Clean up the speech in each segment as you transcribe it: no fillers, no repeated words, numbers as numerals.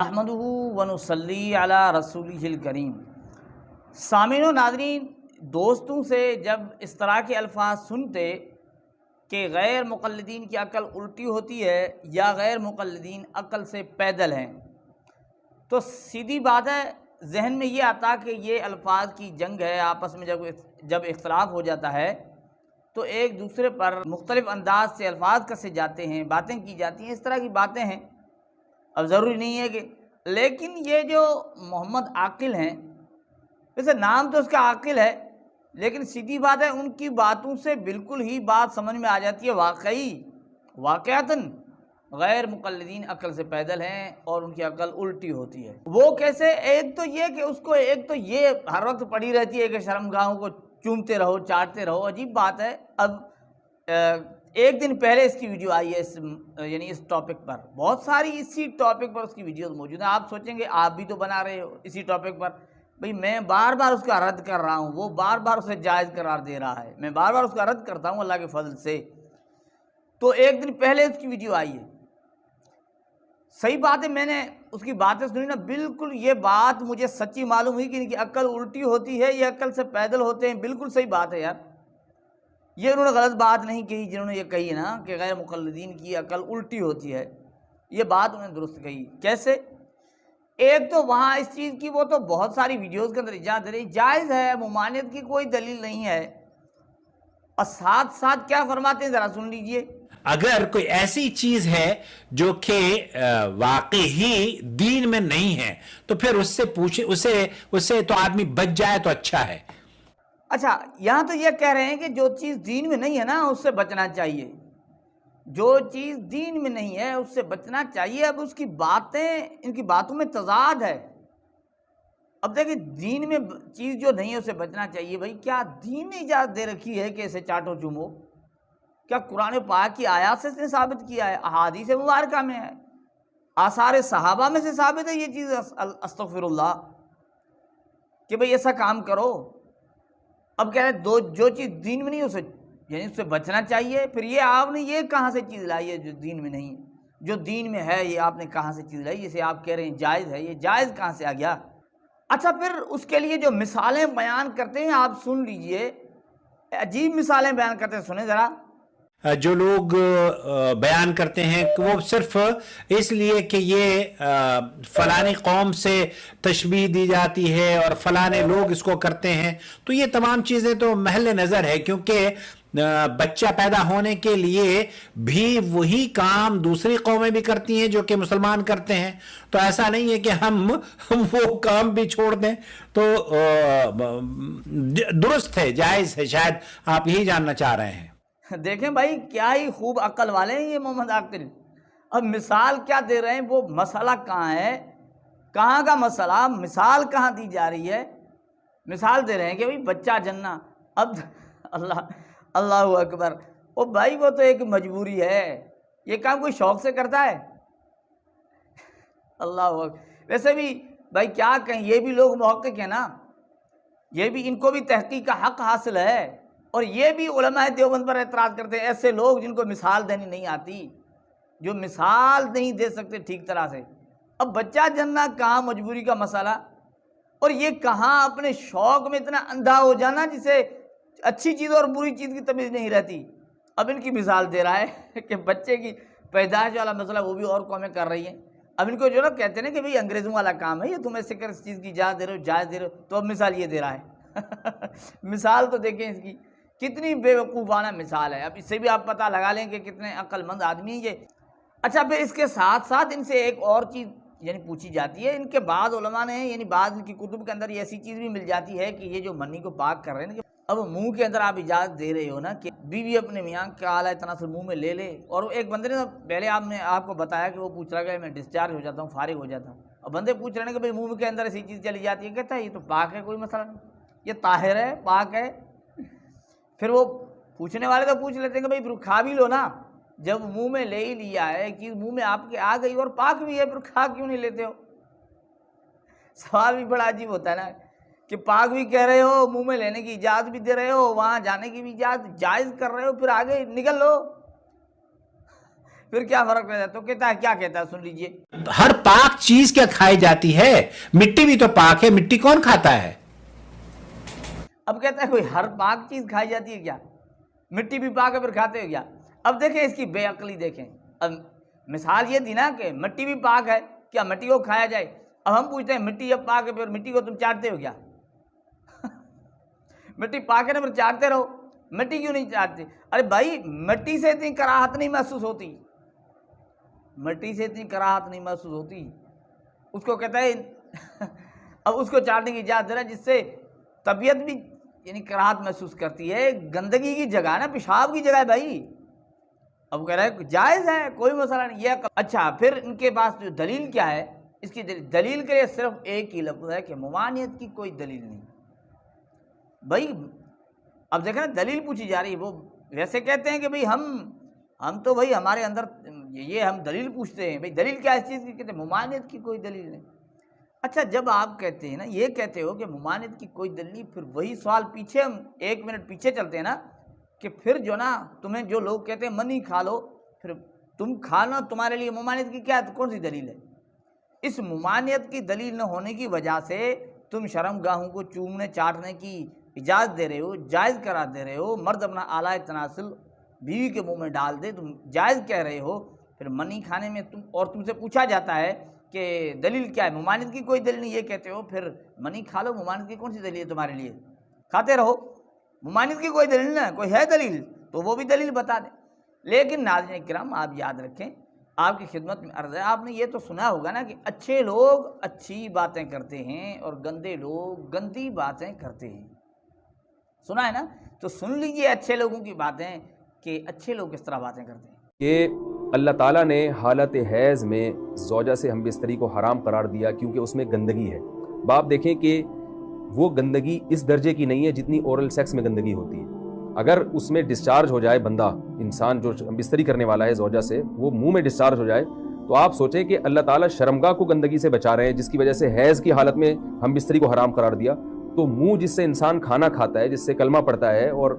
احمدہ ونصلی علی رسولہ الکریم۔ سامعین و ناظرین، دوستوں سے جب اس طرح کے الفاظ سنتے کہ غیر مقلدین کی عقل الٹی ہوتی ہے یا غیر مقلدین عقل سے پیدل ہیں، تو سیدھی بات ہے ذہن میں یہ آتا کہ یہ الفاظ کی جنگ ہے۔ آپس میں جب اختلاف ہو جاتا ہے تو ایک دوسرے پر مختلف انداز سے الفاظ کسے جاتے ہیں، باتیں کی جاتی ہیں، اس طرح کی باتیں ہیں۔ اب ضروری نہیں ہے کہ، لیکن یہ جو محمد عاقل ہیں، ویسے نام تو اس کا عاقل ہے، لیکن سیدھی بات ہے ان کی باتوں سے بالکل ہی بات سمجھ میں آ جاتی ہے۔ واقعتاً غیر مقلدین عقل سے پیدل ہیں اور ان کی عقل الٹی ہوتی ہے۔ وہ کیسے؟ ایک تو یہ کہ اس کو ایک تو یہ ہر وقت پڑی رہتی ہے کہ شرمگاہوں کو چومتے رہو، چاٹتے رہو۔ عجیب بات ہے۔ اب ایک دن پہلے اس کی ویڈیو آئی ہے اس ٹاپک پر، بہت ساری اسی ٹاپک پر اس کی ویڈیوز موجود ہیں۔ آپ سوچیں گے آپ بھی تو بنا رہے ہو اسی ٹاپک پر، بھئی میں بار بار اس کا رد کر رہا ہوں، وہ بار بار اسے جائز قرار دے رہا ہے، میں بار بار اس کا رد کرتا ہوں اللہ کے فضل سے۔ تو ایک دن پہلے اس کی ویڈیو آئی ہے، صحیح بات ہے، میں نے اس کی باتیں سنی نا، بالکل یہ بات مجھے سچی معلوم ہوئی کہ ان کی عقل الٹی ہوتی ہے، یہ عقل سے پیدل ہوتے ہیں۔ بالکل صحیح بات ہے یار، یہ انہوں نے غلط بات نہیں کہی جنہوں نے یہ کہی نا کہ غیر مقلدین کی عقل الٹی ہوتی ہے، یہ بات انہوں نے درست کہی۔ کیسے؟ ایک تو وہاں اس چیز کی وہ تو بہت ساری ویڈیوز کے اندر اجازت دے رہی، جائز ہے، ممانعت کی کوئی دلیل نہیں ہے، اور ساتھ ساتھ کیا فرماتے ہیں ذرا سن لیجئے۔ اگر کوئی ایسی چیز ہے جو کہ واقعی دین میں نہیں ہے تو پھر اس سے پوچھے، اس سے تو آدمی بچ جائے تو اچھا ہے۔ اچھا، یہاں تو یہ کہہ رہے ہیں کہ جو چیز دین میں نہیں ہے نا اس سے بچنا چاہیے، جو چیز دین میں نہیں ہے اس سے بچنا چاہیے۔ اب اس کی باتیں، ان کی باتوں میں تضاد ہے۔ اب دیکھیں دین میں چیز جو نہیں ہے اسے بچنا چاہیے، بھائی کیا دین نے اجازت دے رکھی ہے کہ اسے چاٹو چومو؟ کیا قرآن پاک کی آیات سے اس نے ثابت کیا ہے؟ احادیث مبارکہ میں ہے، آثار صحابہ میں سے ثابت ہے یہ چیز، استغفر اللہ، کہ بھئی ایسا کام کرو۔ اب کہہ رہے جو چیز دین میں نہیں اسے یعنی اس سے بچنا چاہیے۔ پھر یہ آپ نے یہ کہاں سے چیز لائی ہے جو دین میں نہیں؟ جو دین میں ہے یہ آپ نے کہاں سے چیز لائی؟ جسے آپ کہہ رہے ہیں جائز ہے، یہ جائز کہاں سے آ گیا؟ اچھا، پھر اس کے لیے جو مثالیں بیان کرتے ہیں آپ سن لیجئے، عجیب مثالیں بیان کرتے ہیں، سنیں ذرا۔ جو لوگ بیان کرتے ہیں کہ وہ صرف اس لیے کہ یہ فلانی قوم سے تشبیہ دی جاتی ہے اور فلانے لوگ اس کو کرتے ہیں، تو یہ تمام چیزیں تو محل نظر ہے، کیونکہ بچہ پیدا ہونے کے لیے بھی وہی کام دوسری قومیں بھی کرتی ہیں جو کہ مسلمان کرتے ہیں، تو ایسا نہیں ہے کہ ہم وہ کام بھی چھوڑ دیں۔ تو درست ہے، جائز ہے، شاید آپ یہی جاننا چاہ رہے ہیں۔ دیکھیں بھائی کیا ہی خوب عقل والے ہیں یہ محمد عاقل۔ اب مثال کیا دے رہے ہیں، وہ مسئلہ کہاں ہے، کہاں کا مسئلہ، مثال کہاں دی جا رہی ہے؟ مثال دے رہے ہیں کہ بھائی بچہ جننا۔ اب اللہ اکبر، او بھائی وہ تو ایک مجبوری ہے، یہ کام کوئی شوق سے کرتا ہے؟ اللہ اکبر۔ ویسے بھی بھائی کیا کہیں، یہ بھی لوگ محقق ہیں نا، یہ بھی، ان کو بھی تحقیق کا حق حاصل ہے، اور یہ بھی علماء دیوبند پر اعتراض کرتے ہیں، ایسے لوگ جن کو مثال دینی نہیں آتی، جو مثال نہیں دے سکتے ٹھیک طرح سے۔ اب بچہ جننا کہاں مجبوری کا مسئلہ، اور یہ کہاں اپنے شوق میں اتنا اندھا ہو جانا جسے اچھی چیز اور بری چیز کی تمیز نہیں رہتی۔ اب ان کی مثال دے رہا ہے کہ بچے کی پیدائش والا مسئلہ وہ بھی اور قومیں کر رہی ہیں۔ اب ان کو جو لوگ کہتے ہیں کہ بھئی انگریزوں والا کام ہے، یہ تم ایسے کر اس چیز کی اجازت دے رہے ہو، جائز دے رہے ہو، تو اب مثال یہ دے رہا ہے۔ مثال تو دیکھیں اس کی کتنی بے وقوفانہ مثال ہے۔ اب اس سے بھی آپ پتہ لگا لیں کہ کتنے عقل مند آدمی ہیں یہ۔ اچھا، پھر اس کے ساتھ ساتھ ان سے ایک اور چیز پوچھی جاتی ہے، ان کے بعض علماء نے بعض ان کی کتب کے اندر یہ ایسی چیز بھی مل جاتی ہے کہ یہ جو منی کو پاک کر رہے ہیں، اب منہ کے اندر آپ اجازت دے رہے ہو نا کہ بیوی اپنے میاں کا اعلیٰ تناسل منہ میں لے لے، اور ایک بندے نے پہلے آپ کو بتایا کہ وہ پوچھ رہا ہے کہ میں ڈسچارج ہو جاتا ہوں، فارغ ہو جاتا ہوں، اور بندے پوچھ رہے ہیں کہ بھئی منہ کے اندر ایسی چیز چلی جاتی ہے، کہتا ہے یہ تو پاک ہے، کوئی مسئلہ نہیں، یہ طاہر ہے، پاک ہے۔ پھر وہ پوچھنے والے تو پوچھ لیتے ہیں کہ بھئی پھر کھا بھی لو نا، جب منہ میں لے ہی لیا ہے، ایک چیز منہ میں آپ کے آ گئی اور پاک بھی ہے، پھر کھا کیوں نہیں لیتے ہو؟ سوال بھی بڑا عجیب ہوتا ہے نا، کہ پاک بھی کہہ رہے ہو، منہ میں لینے کی اجازت بھی دے رہے ہو، وہاں جانے کی بھی اجازت جائز کر رہے ہو، پھر آگے نکل لو، پھر کیا فرق رہ جاتا؟ تو کہتا ہے، کیا کہتا ہے سن لیجئے، ہر پاک چیز کیا کھائی جاتی ہے؟ مٹی بھی تو پاک ہے، مٹی کون کھاتا ہے؟ اب کہتا ہے کوئی ہر پاک چیز کھائی جاتی ہے کیا؟ مٹی بھی پاک ہے پھر کھاتے ہو کیا؟ اب دیکھیں اس کی بے عقلی دیکھیں، اب مثال یہ تھی نا کہ مٹی بھی پاک ہے، کیا مٹی کو کھایا جائے؟ اب ہم پوچھتے ہیں مٹی جب پاک ہے پھر مٹی کو تم چاٹتے ہو کیا؟ مٹی پاک ہے نا پھر چاٹتے رہو، مٹی کیوں نہیں چاٹتے؟ ارے بھائی مٹی سے اتنی کراہت نہیں محسوس ہوتی، مٹی سے اتنی کراہت نہیں محسوس ہوتی، اس کو کہتا ہے اب اس کو چاٹنے کی اجازت دے رہا ہے جس سے طبیعت بھی یعنی کراہت محسوس کرتی ہے، گندگی کی جگہ ہے نا، پیشاب کی جگہ ہے بھائی۔ اب کہہ رہا ہے جائز ہے، کوئی مسئلہ نہیں، یہ اچھا پھر ان کے پاس جو دلیل کیا ہے؟ اس کی دلیل کے لیے صرف ایک ہی لفظ ہے کہ ممانعت کی کوئی دلیل نہیں بھائی۔ اب دیکھیں نا دلیل پوچھی جا رہی ہے، وہ ویسے کہتے ہیں کہ بھائی ہم تو بھائی ہمارے اندر یہ ہم دلیل پوچھتے ہیں، بھائی دلیل کیا اس چیز کی؟ کہتے ہیں ممانعت کی کوئی دلیل نہیں۔ اچھا جب آپ کہتے ہیں نا، یہ کہتے ہو کہ ممانعت کی کوئی دلیل نہیں، پھر وہی سوال پیچھے ہم 1 منٹ پیچھے چلتے ہیں نا، کہ پھر جو نا تمہیں جو لوگ کہتے ہیں منی کھا لو، پھر تم کھانا تمہارے لیے ممانعت کی کیا کون سی دلیل ہے؟ اس ممانعت کی دلیل نہ ہونے کی وجہ سے تم شرم گاہوں کو چومنے چاٹنے کی اجازت دے رہے ہو، جائز قرار دے رہے ہو، مرد اپنا آلائے تناسل بیوی کے منہ میں ڈال دے تم جائز کہہ رہے ہو، پھر منی کھانے میں تم سے پوچھا جاتا ہے کہ دلیل کیا ہے؟ ممانعت کی کوئی دلیل نہیں، یہ کہتے ہو پھر منی کھا لو، ممانعت کی کون سی دلیل ہے تمہارے لیے؟ کھاتے رہو، ممانعت کی کوئی دلیل نہ، کوئی ہے دلیل تو وہ بھی دلیل بتا دیں۔ لیکن ناظرین کرام آپ یاد رکھیں، آپ کی خدمت میں عرض ہے، آپ نے یہ تو سنا ہوگا نا کہ اچھے لوگ اچھی باتیں کرتے ہیں اور گندے لوگ گندی باتیں کرتے ہیں، سنا ہے نا؟ تو سن لیجئے اچھے لوگوں کی باتیں کہ اچھے لوگ کس طرح باتیں کرتے ہیں۔ کہ اللہ تعالیٰ نے حالت حیض میں زوجہ سے ہم بستری کو حرام قرار دیا کیونکہ اس میں گندگی ہے۔ باپ دیکھیں کہ وہ گندگی اس درجے کی نہیں ہے جتنی اورل سیکس میں گندگی ہوتی ہے۔ اگر اس میں ڈسچارج ہو جائے بندہ، انسان جو ہم بستری کرنے والا ہے زوجہ سے، وہ منہ میں ڈسچارج ہو جائے تو آپ سوچیں کہ اللہ تعالیٰ شرمگاہ کو گندگی سے بچا رہے ہیں، جس کی وجہ سے حیض کی حالت میں ہم بستری کو حرام قرار دیا۔ تو منہ جس سے انسان کھانا کھاتا ہے، جس سے کلمہ پڑھتا ہے، اور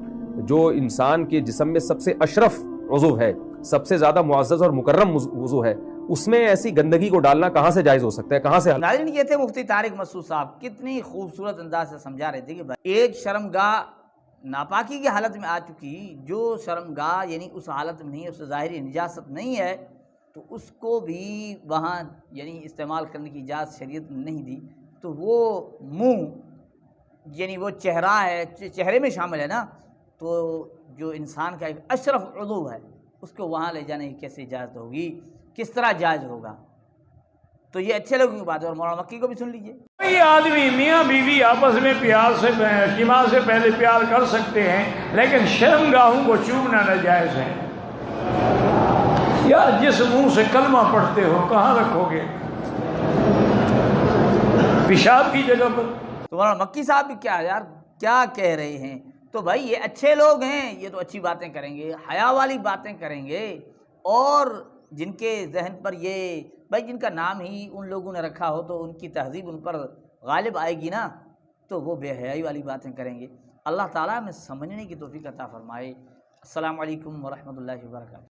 جو انسان کے جسم میں سب سے اشرف عضو ہے، سب سے زیادہ معزز اور مکرم عضو ہے، اس میں ایسی گندگی کو ڈالنا کہاں سے جائز ہو سکتا ہے؟ کہاں سے؟ ناظرین یہ تھے مفتی طارق مسعود صاحب، کتنی خوبصورت انداز سے سمجھا رہے تھے کہ ایک شرمگاہ ناپاکی کی حالت میں آ چکی، جو شرمگاہ یعنی اس حالت میں نہیں، اس سے ظاہری نجاست نہیں ہے، تو اس کو بھی وہاں یعنی استعمال کرنے کی اجازت شریعت نے نہیں دی، تو وہ منہ یعنی وہ چہرہ ہے، چہرے میں شامل ہے نا، تو جو انسان کا ایک اشرف عضو ہے اس کو وہاں لے جانے کی کیسے اجازت ہوگی؟ کس طرح جائز ہوگا؟ تو یہ اچھے لوگوں کی بات ہے۔ اور مولانا مکی کو بھی سن لیجئے۔ کوئی آدمی میاں بیوی آپس میں پیار سے جماع سے پہلے پیار کر سکتے ہیں، لیکن شرمگاہوں کو چومنا ناجائز ہے۔ یار جس منہ سے کلمہ پڑھتے ہو کہاں رکھو گے؟ پیشاب کی جگہ پر۔ تو مولانا مکی صاحب بھی کیا کہہ رہے ہیں؟ تو بھائی یہ اچھے لوگ ہیں، یہ تو اچھی باتیں کریں گے، حیا والی باتیں کریں گے، اور جن کے ذہن پر یہ بھائی جن کا نام ہی ان لوگوں نے رکھا ہو تو ان کی تہذیب ان پر غالب آئے گی نا، تو وہ بے حیائی والی باتیں کریں گے۔ اللہ تعالیٰ ہمیں سمجھنے کی توفیق عطا فرمائے۔ السلام علیکم ورحمۃ اللہ وبرکاتہ۔